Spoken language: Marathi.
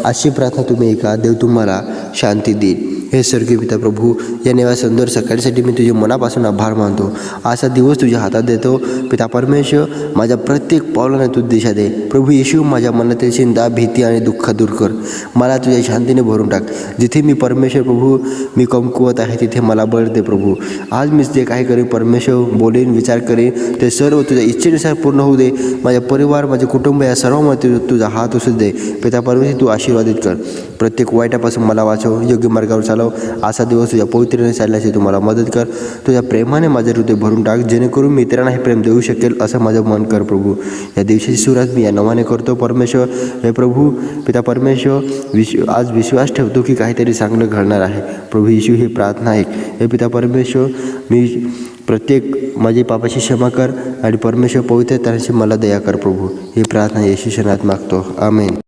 अशी प्रार्थना तुम्ही ऐका, देव तुम्हाला शांती देईल. हे स्वर्गीय पिता प्रभू, या नव्या सुंदर सकाळीसाठी मी तुझे मनापासून आभार मानतो. असा दिवस तुझ्या हातात देतो. पिता परमेश्वर, माझ्या प्रत्येक पावलाने तू दिशा दे. प्रभू येशू, माझ्या मनातील चिंता, भीती आणि दुःख दूर कर. मला तुझ्या शांतीने भरून टाक. जिथे मी परमेश्वर प्रभू मी कमकुवत आहे, तिथे मला बळ दे प्रभू. आज मी जे काही करेन परमेश्वर, बोलेन, विचार करेन, ते सर्व तुझ्या इच्छेनुसार पूर्ण होऊ दे. माझ्या परिवार, माझे कुटुंब या सर्वांमध्ये तुझा हात असू दे. पिता परमेश्वर, तू आशीर्वादित कर. प्रत्येक वाईटापासून मला वाचव, योग्य मार्गावर चालव. असा दिवस तुझ्या पवित्रीने चालण्याची तुम्हाला मदत कर. तुझ्या प्रेमाने माझे हृदय भरून टाक, जेणेकरून मी इतरांना हे प्रेम देऊ शकेल असं माझं मन कर प्रभू. या दिवशीची सुरुवात मी या नावाने करतो परमेश्वर. हे प्रभू पिता परमेश्वर, आज विश्वास ठेवतो की काहीतरी चांगलं घडणार आहे. प्रभू येशू, ही प्रार्थना ऐक. हे पिता परमेश्वर, मी प्रत्येक माझी पापाची क्षमा कर आणि परमेश्वर पवित्र त्याची मला दया कर प्रभू. ही प्रार्थना येशूच्या नावात मागतो. आमेन.